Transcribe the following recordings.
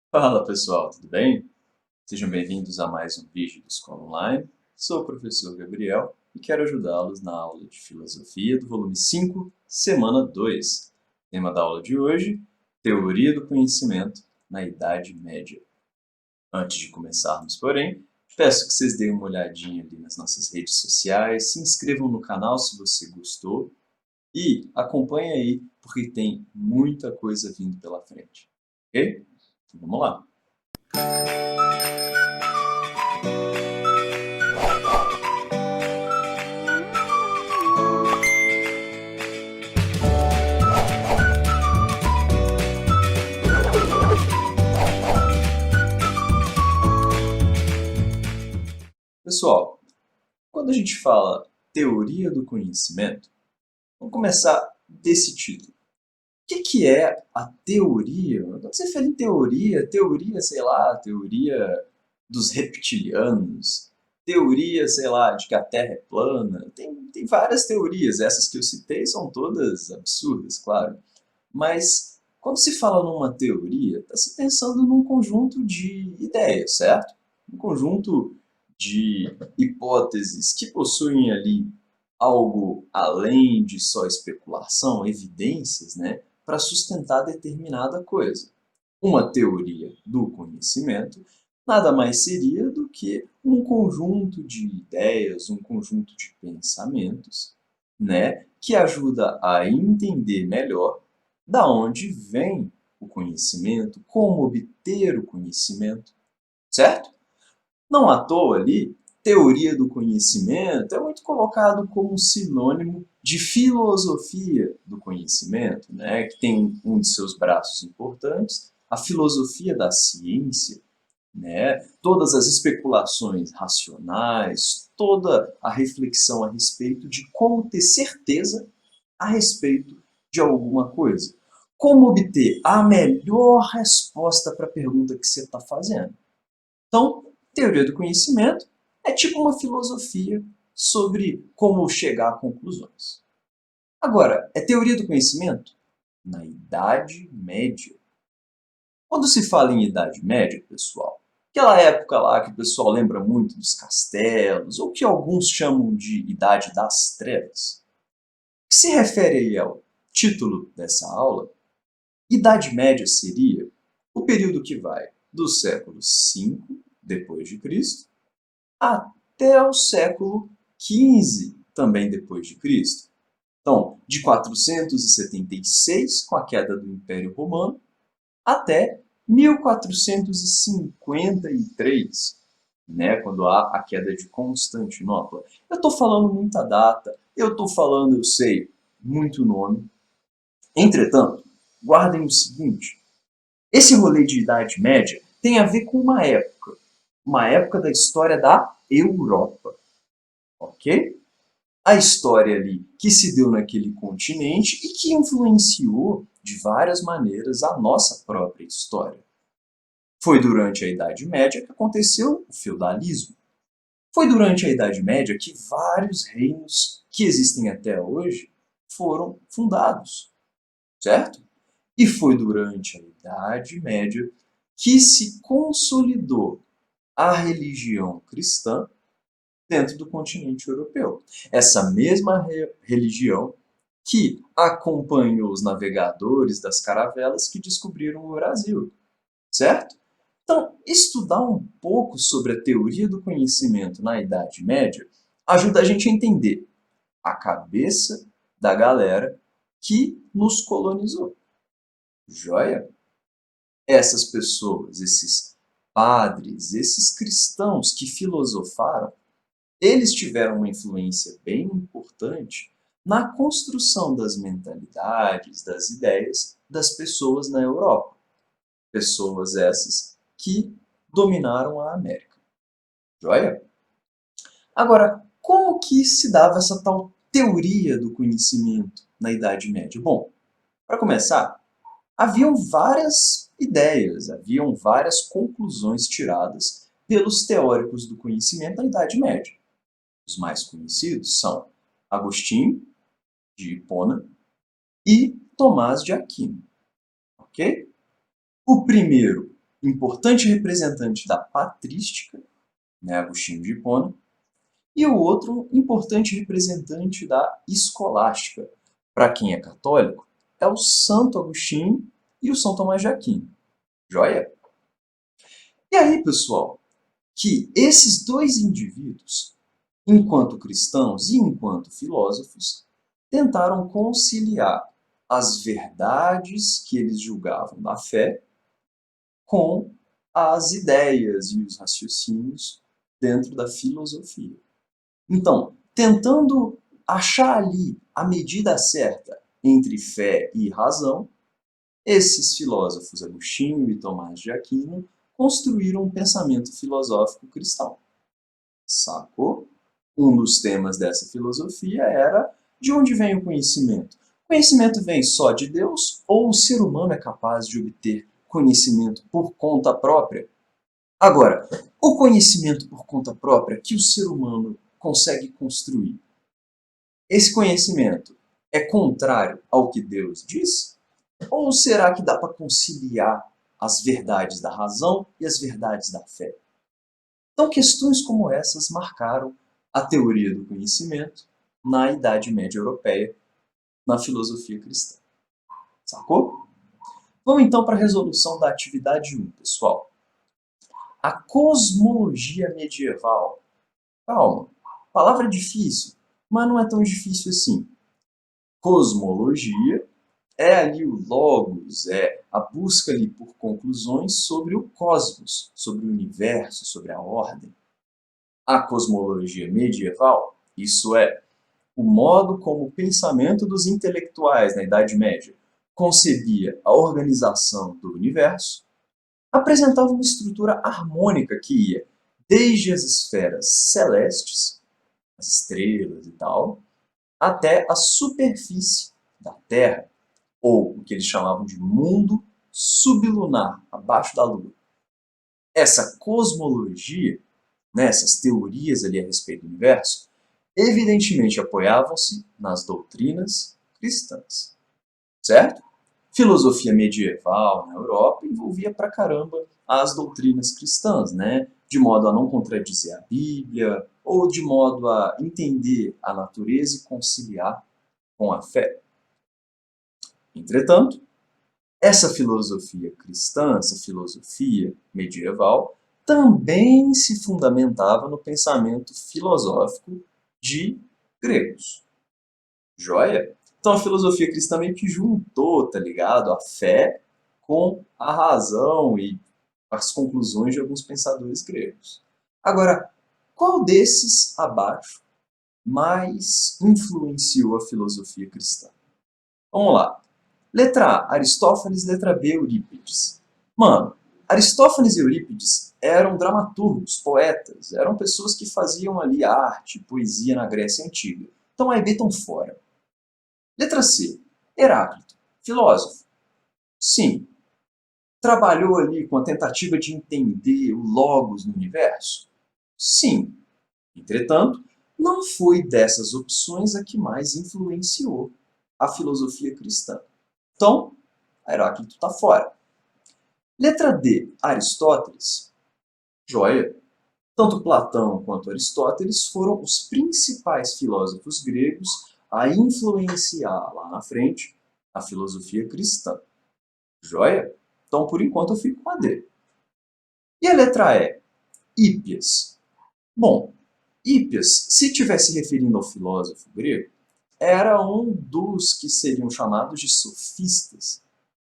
Fala pessoal, tudo bem? Sejam bem-vindos a mais um vídeo do Escola Online. Sou o professor Gabriel e quero ajudá-los na aula de Filosofia do volume 5, semana 2. Tema da aula de hoje, Teoria do Conhecimento na Idade Média. Antes de começarmos, porém, peço que vocês deem uma olhadinha ali nas nossas redes sociais, se inscrevam no canal se você gostou e acompanhe aí, porque tem muita coisa vindo pela frente, ok? Então vamos lá. Pessoal, quando a gente fala teoria do conhecimento, vamos começar desse título. O que é a teoria? Quando você fala em teoria, sei lá, teoria dos reptilianos, teoria, sei lá, de que a Terra é plana. Tem várias teorias, essas que eu citei são todas absurdas, claro. Mas quando se fala numa teoria, está se pensando num conjunto de ideias, certo? Um conjunto de hipóteses que possuem ali algo além de só especulação, evidências, né, para sustentar determinada coisa. Uma teoria do conhecimento nada mais seria do que um conjunto de ideias, um conjunto de pensamentos, né, que ajuda a entender melhor da onde vem o conhecimento, como obter o conhecimento, certo? Não à toa ali, teoria do conhecimento é muito colocado como um sinônimo de filosofia do conhecimento, né? Que tem um de seus braços importantes, a filosofia da ciência, né? Todas as especulações racionais, toda a reflexão a respeito de como ter certeza a respeito de alguma coisa. Como obter a melhor resposta para a pergunta que você está fazendo. Então, teoria do conhecimento é tipo uma filosofia sobre como chegar a conclusões. Agora, é teoria do conhecimento? Na Idade Média. Quando se fala em Idade Média, pessoal, aquela época lá que o pessoal lembra muito dos castelos, ou que alguns chamam de Idade das Trevas, que se refere aí ao título dessa aula, Idade Média seria o período que vai do século V depois de Cristo até o século XV também depois de Cristo. Então, de 476, com a queda do Império Romano, até 1453, né, quando há a queda de Constantinopla. Eu estou falando muita data, eu estou falando, eu sei, muito nome. Entretanto, guardem o seguinte, esse rolê de Idade Média tem a ver com uma época da história da Europa, ok? A história ali que se deu naquele continente e que influenciou de várias maneiras a nossa própria história. Foi durante a Idade Média que aconteceu o feudalismo. Foi durante a Idade Média que vários reinos que existem até hoje foram fundados, certo? E foi durante a Idade Média que se consolidou a religião cristã dentro do continente europeu. Essa mesma religião que acompanhou os navegadores das caravelas que descobriram o Brasil, certo? Então, estudar um pouco sobre a teoria do conhecimento na Idade Média ajuda a gente a entender a cabeça da galera que nos colonizou. Joia? Essas pessoas, esses padres, esses cristãos que filosofaram, eles tiveram uma influência bem importante na construção das mentalidades, das ideias das pessoas na Europa. Pessoas essas que dominaram a América. Joia? Agora, como que se dava essa tal teoria do conhecimento na Idade Média? Bom, para começar, haviam várias ideias, haviam várias conclusões tiradas pelos teóricos do conhecimento na Idade Média. Os mais conhecidos são Agostinho, de Hipona, e Tomás de Aquino. Ok? O primeiro importante representante da patrística, né, Agostinho de Hipona, e o outro importante representante da escolástica. Para quem é católico, é o Santo Agostinho e o São Tomás de Aquino. Joia? E aí, pessoal, que esses dois indivíduos, enquanto cristãos e enquanto filósofos, tentaram conciliar as verdades que eles julgavam da fé com as ideias e os raciocínios dentro da filosofia. Então, tentando achar ali a medida certa entre fé e razão, esses filósofos, Agostinho e Tomás de Aquino, construíram um pensamento filosófico cristão. Sacou? Um dos temas dessa filosofia era: de onde vem o conhecimento? O conhecimento vem só de Deus ou o ser humano é capaz de obter conhecimento por conta própria? Agora, o conhecimento por conta própria que o ser humano consegue construir, esse conhecimento é contrário ao que Deus diz? Ou será que dá para conciliar as verdades da razão e as verdades da fé? Então, questões como essas marcaram a teoria do conhecimento na Idade Média Europeia, na filosofia cristã. Sacou? Vamos então para a resolução da atividade 1, pessoal. A cosmologia medieval. Calma, palavra difícil, mas não é tão difícil assim. Cosmologia é ali o logos, é a busca ali por conclusões sobre o cosmos, sobre o universo, sobre a ordem. A cosmologia medieval, isso é, o modo como o pensamento dos intelectuais na Idade Média concebia a organização do universo, apresentava uma estrutura harmônica que ia desde as esferas celestes, as estrelas e tal, até a superfície da Terra, ou o que eles chamavam de mundo sublunar, abaixo da Lua. Essa cosmologia, né, essas teorias ali a respeito do universo, evidentemente apoiavam-se nas doutrinas cristãs, certo? Filosofia medieval na Europa envolvia pra caramba as doutrinas cristãs, né? De modo a não contradizer a Bíblia, ou de modo a entender a natureza e conciliar com a fé. Entretanto, essa filosofia cristã, essa filosofia medieval, também se fundamentava no pensamento filosófico de gregos. Joia? Então a filosofia cristã meio que juntou, tá ligado? A fé com a razão e as conclusões de alguns pensadores gregos. Agora, qual desses abaixo mais influenciou a filosofia cristã? Vamos lá. Letra A, Aristófanes. Letra B, Eurípides. Mano, Aristófanes e Eurípides eram dramaturgos, poetas, eram pessoas que faziam ali arte, poesia na Grécia Antiga. Então a EB estão fora. Letra C, Heráclito, filósofo. Sim, trabalhou ali com a tentativa de entender o logos no universo? Sim. Entretanto, não foi dessas opções a que mais influenciou a filosofia cristã. Então, Heráclito está fora. Letra D, Aristóteles. Joia. Tanto Platão quanto Aristóteles foram os principais filósofos gregos a influenciar lá na frente a filosofia cristã. Joia? Então, por enquanto, eu fico com a D. E a letra E, Hípias. Bom, Hípias, se estivesse referindo ao filósofo grego, era um dos que seriam chamados de sofistas,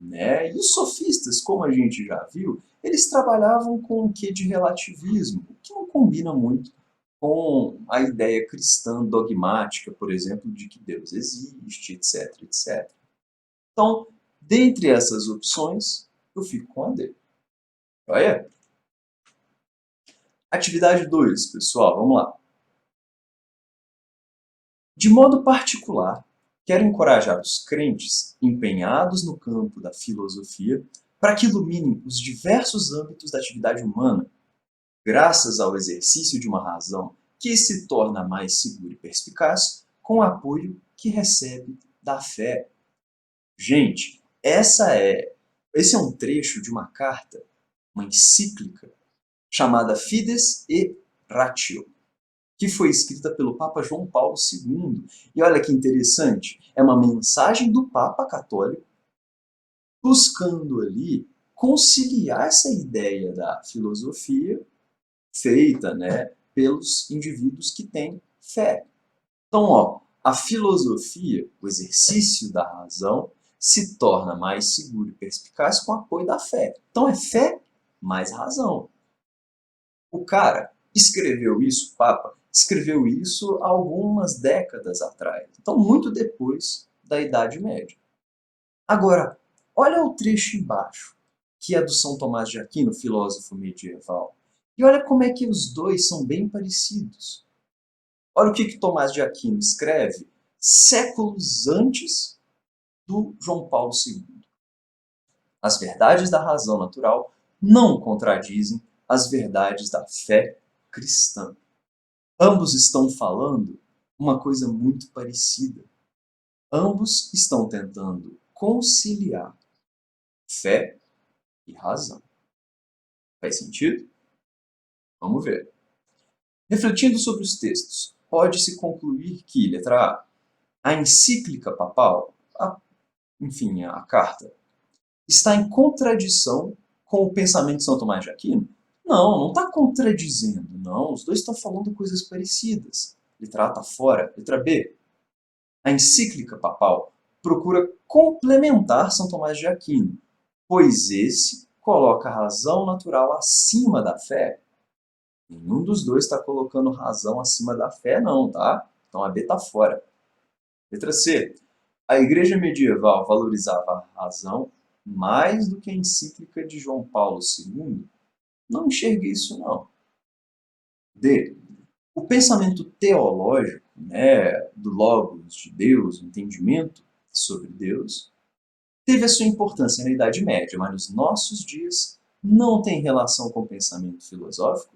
né? E os sofistas, como a gente já viu, eles trabalhavam com o quê de relativismo, o que não combina muito com a ideia cristã dogmática, por exemplo, de que Deus existe, etc, etc. Então, dentre essas opções, eu fico com a D. Olha? Atividade 2, pessoal, vamos lá. De modo particular, quero encorajar os crentes empenhados no campo da filosofia para que iluminem os diversos âmbitos da atividade humana, graças ao exercício de uma razão que se torna mais segura e perspicaz com o apoio que recebe da fé. Gente, esse é um trecho de uma carta uma encíclica chamada Fides et Ratio, que foi escrita pelo Papa João Paulo II. E olha que interessante, é uma mensagem do Papa Católico buscando ali conciliar essa ideia da filosofia feita, né, pelos indivíduos que têm fé. Então, ó, a filosofia, o exercício da razão, se torna mais seguro e perspicaz com o apoio da fé. Então, é fé mais razão. O cara escreveu isso, o Papa, escreveu isso há algumas décadas atrás. Então, muito depois da Idade Média. Agora, olha o trecho embaixo, que é do São Tomás de Aquino, filósofo medieval. E olha como é que os dois são bem parecidos. Olha o que Tomás de Aquino escreve séculos antes do João Paulo II. As verdades da razão natural não contradizem as verdades da fé cristã. Ambos estão falando uma coisa muito parecida. Ambos estão tentando conciliar fé e razão. Faz sentido? Vamos ver. Refletindo sobre os textos, pode-se concluir que, letra A encíclica papal, enfim, a carta, está em contradição com o pensamento de São Tomás de Aquino? Não está contradizendo, não. Os dois estão falando coisas parecidas. Letra A está fora. Letra B, a encíclica papal procura complementar São Tomás de Aquino, pois esse coloca a razão natural acima da fé. Nenhum dos dois está colocando razão acima da fé, não, tá? Então a B está fora. Letra C. A Igreja medieval valorizava a razão mais do que a encíclica de João Paulo II. Não enxerguei isso, não. D. O pensamento teológico, né, do Logos de Deus, o entendimento sobre Deus, teve a sua importância na Idade Média, mas nos nossos dias não tem relação com o pensamento filosófico?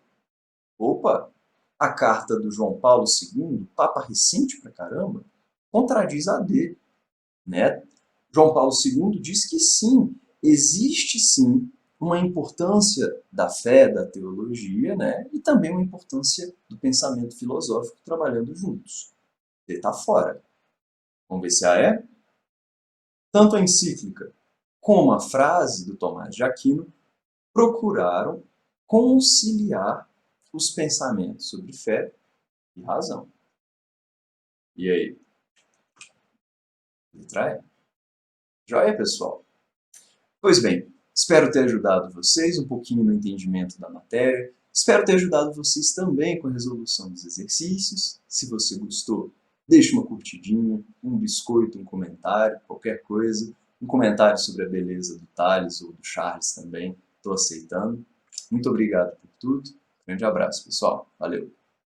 Opa! A carta do João Paulo II, Papa recente pra caramba, contradiz a D, né? João Paulo II diz que sim, existe sim uma importância da fé, da teologia, né? E também uma importância do pensamento filosófico trabalhando juntos. Ele está fora. Vamos ver se a é? Tanto a encíclica como a frase do Tomás de Aquino procuraram conciliar os pensamentos sobre fé e razão. E aí? Letra E. Joia, pessoal? Pois bem, espero ter ajudado vocês um pouquinho no entendimento da matéria. Espero ter ajudado vocês também com a resolução dos exercícios. Se você gostou, deixe uma curtidinha, um biscoito, um comentário, qualquer coisa. Um comentário sobre a beleza do Tales ou do Charles também. Estou aceitando. Muito obrigado por tudo. Grande abraço, pessoal. Valeu!